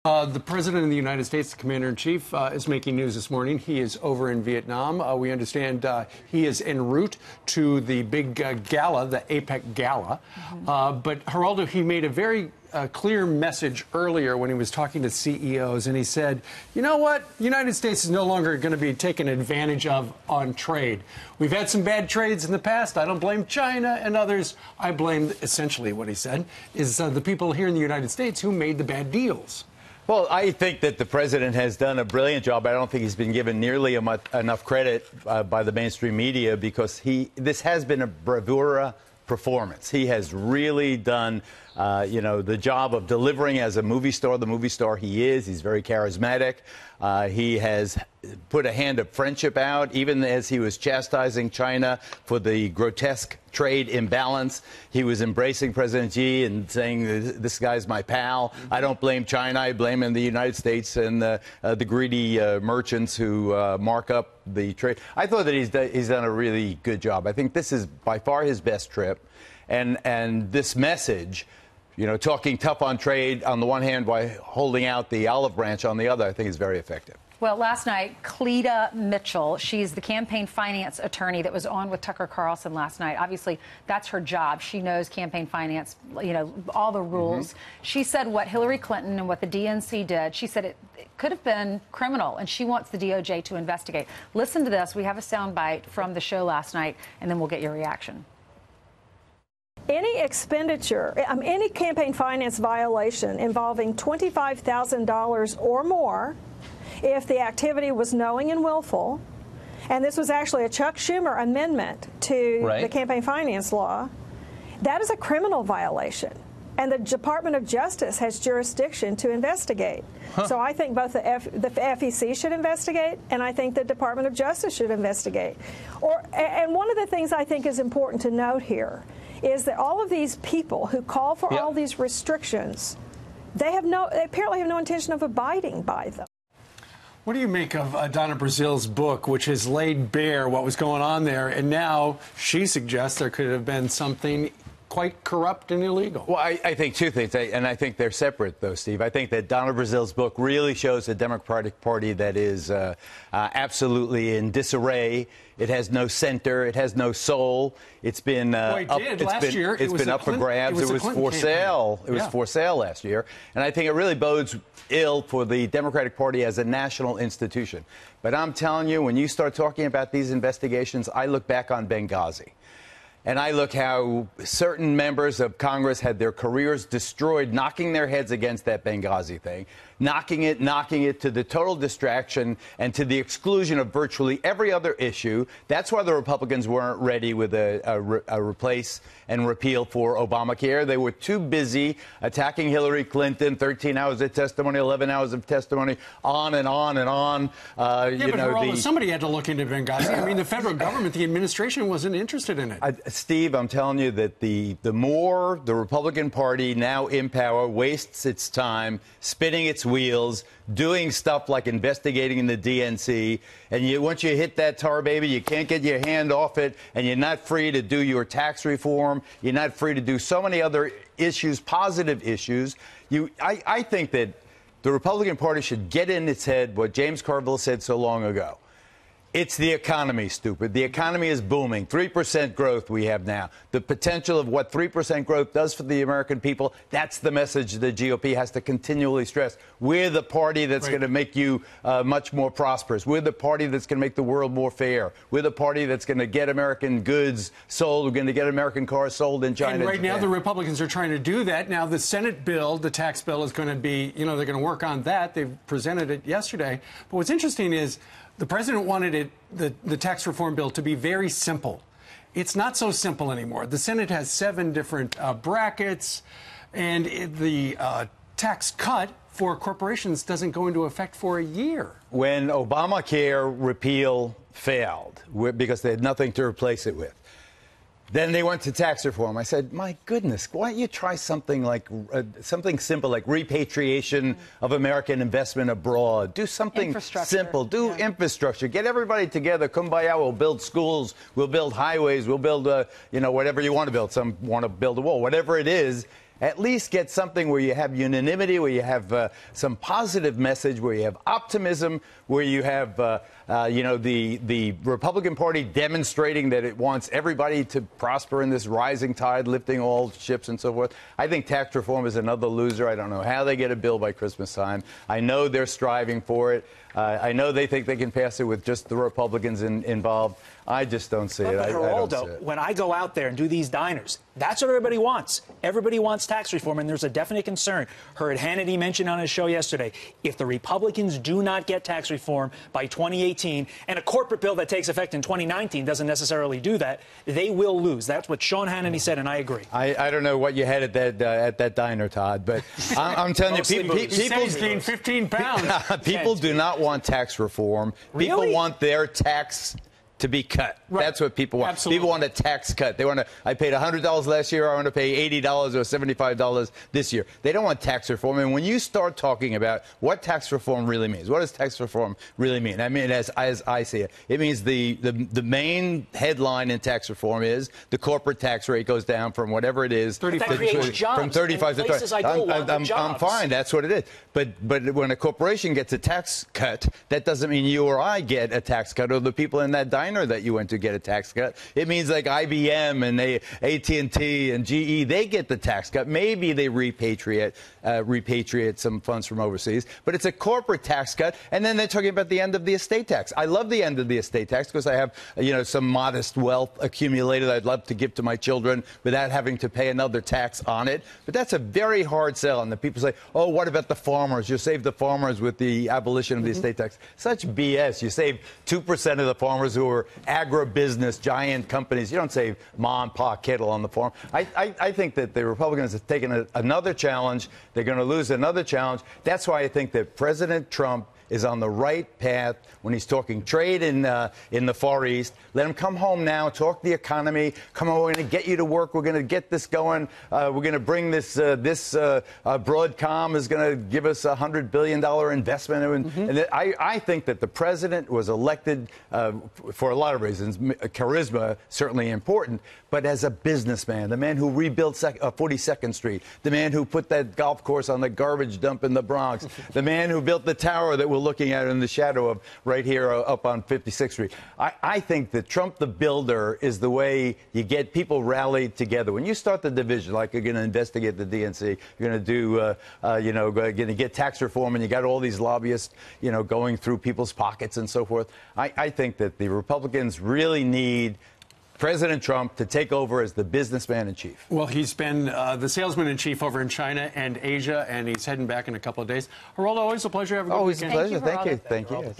The President of the United States, the Commander-in-Chief, is making news this morning. He is over in Vietnam. We understand he is en route to the big gala, the APEC gala. But, Geraldo, he made a very clear message earlier when he was talking to CEOs, and he said, you know what? The United States is no longer going to be taken advantage of on trade. We've had some bad trades in the past. I don't blame China and others. I blame, essentially what he said, is the people here in the United States who made the bad deals. Well, I think that the president has done a brilliant job. I don't think he's been given nearly enough credit by the mainstream media because this has been a bravura performance. He has really done, the job of delivering as a movie star, the movie star he is. He's very charismatic. He has put a hand of friendship out, even as he was chastising China for the grotesque trade imbalance. He was embracing President Xi and saying, this guy's my pal. I don't blame China. I blame the United States and the greedy merchants who mark up the trade. I thought that he's done a really good job. I think this is by far his best trip. And this message, talking tough on trade on the one hand while holding out the olive branch on the other, I think is very effective. Well, last night, Cleta Mitchell, she's the campaign finance attorney that was on with Tucker Carlson last night. Obviously, that's her job. She knows campaign finance, all the rules. She said what Hillary Clinton and what the DNC did, she said it could have been criminal, and she wants the DOJ to investigate. Listen to this. We have a soundbite from the show last night, and then we'll get your reaction. Any expenditure, any campaign finance violation involving $25,000 or more, if the activity was knowing and willful, and this was actually a Chuck Schumer amendment to the campaign finance law, that is a criminal violation. And the Department of Justice has jurisdiction to investigate. So I think both the FEC should investigate, and I think the Department of Justice should investigate. And one of the things I think is important to note here is that all of these people who call for all these restrictions, they apparently have no intention of abiding by them. What do you make of Donna Brazil's book, which has laid bare what was going on there, and now she suggests there could have been something quite corrupt and illegal? Well, I think two things, and I think they're separate, though, Steve. I think that Donna Brazil's book really shows a Democratic Party that is absolutely in disarray. It has no center. It has no soul. It's been It's been up for grabs. It was for sale. It was for sale last year, and I think it really bodes ill for the Democratic Party as a national institution. But I'm telling you, when you start talking about these investigations, I look back on Benghazi. And I look how certain members of Congress had their careers destroyed, knocking their heads against that Benghazi thing, knocking it to the total distraction and to the exclusion of virtually every other issue. That's why the Republicans weren't ready with a replace and repeal for Obamacare. They were too busy attacking Hillary Clinton, 13 hours of testimony, 11 hours of testimony, on and on and on. Somebody had to look into Benghazi. I mean, the federal government, the administration wasn't interested in it. Steve, I'm telling you that the more the Republican Party now in power wastes its time spinning its wheels, doing stuff like investigating in the DNC, and once you hit that tar, baby, you can't get your hand off it, and you're not free to do your tax reform. You're not free to do so many other issues, positive issues. I think that the Republican Party should get in its head what James Carville said so long ago. It's the economy, stupid. The economy is booming. 3% growth we have now. The potential of what 3% growth does for the American people, that's the message the GOP has to continually stress. We're the party that's going to make you much more prosperous. We're the party that's going to make the world more fair. We're the party that's going to get American goods sold. We're going to get American cars sold in China. And right now the Republicans are trying to do that. Now the Senate bill, the tax bill, is going to be, they're going to work on that. They've presented it yesterday. But what's interesting is the president wanted the tax reform bill to be very simple. It's not so simple anymore. The Senate has 7 different brackets, and the tax cut for corporations doesn't go into effect for a year. When Obamacare repeal failed because they had nothing to replace it with, then they went to tax reform. I said, my goodness, why don't you try something like something simple like repatriation of American investment abroad? Do something simple. Do infrastructure. Get everybody together. Kumbaya. We'll build schools. We'll build highways. We'll build, whatever you want to build. Some want to build a wall. Whatever it is, At least get something where you have unanimity, where you have some positive message, where you have optimism, where you have, the Republican Party demonstrating that it wants everybody to prosper in this rising tide, lifting all ships and so forth. I think tax reform is another loser. I don't know how they get a bill by Christmas time. I know they're striving for it. I know they think they can pass it with just the Republicans involved. I just don't see it. But I don't see Geraldo, it. when I go out there and do these diners, that's what everybody wants. Everybody wants tax reform, and there's a definite concern. Heard Hannity mention on his show yesterday, if the Republicans do not get tax reform by 2018, and a corporate bill that takes effect in 2019 doesn't necessarily do that, they will lose. That's what Sean Hannity said, and I agree. I don't know what you had at that diner, Todd, but I'm telling you, people He's gained 15 pounds. People do not want tax reform. People Really? want their tax to be cut. Right. That's what people want. Absolutely. People want a tax cut. They want to. I paid $100 last year. I want to pay $80 or $75 this year. They don't want tax reform. And when you start talking about what tax reform really means, what does tax reform really mean? I mean, as I see it, it means the main headline in tax reform is the corporate tax rate goes down from whatever it is, 35 That creates jobs. from 35 to And places 30. I go want the I'm jobs. fine. That's what it is. But when a corporation gets a tax cut, that doesn't mean you or I get a tax cut, or the people in that diner that you went to get a tax cut. It means like IBM and AT&T and GE, they get the tax cut. Maybe they repatriate some funds from overseas, but it's a corporate tax cut. And then they're talking about the end of the estate tax. I love the end of the estate tax because I have, some modest wealth accumulated I'd love to give to my children without having to pay another tax on it. But that's a very hard sell. And the people say, oh, what about the farmers? You save the farmers with the abolition of the estate tax. Such BS. You save 2% of the farmers who are agribusiness, giant companies. You don't save mom and pop kettle on the farm. I think that the Republicans have taken another challenge. They're going to lose another challenge. That's why I think that President Trump is on the right path when he's talking trade in the Far East. Let him come home now, talk the economy. Come on, we're going to get you to work. We're going to get this going. We're going to bring this Broadcom is going to give us $100 billion investment. And I think that the president was elected for a lot of reasons. Charisma certainly important, but as a businessman, the man who rebuilt 42nd Street, the man who put that golf course on the garbage dump in the Bronx, the man who built the tower that we're looking at in the shadow of right here up on 56th Street. I think that Trump the builder is the way you get people rallied together. When you start the division, like you're going to investigate the DNC, you're going to do, going to get tax reform, and you got all these lobbyists, going through people's pockets and so forth. I think that the Republicans really need President Trump to take over as the businessman in chief. Well, he's been the salesman in chief over in China and Asia, and he's heading back in a couple of days. Geraldo, always a pleasure having you. Always a pleasure. Thank you, Thank you.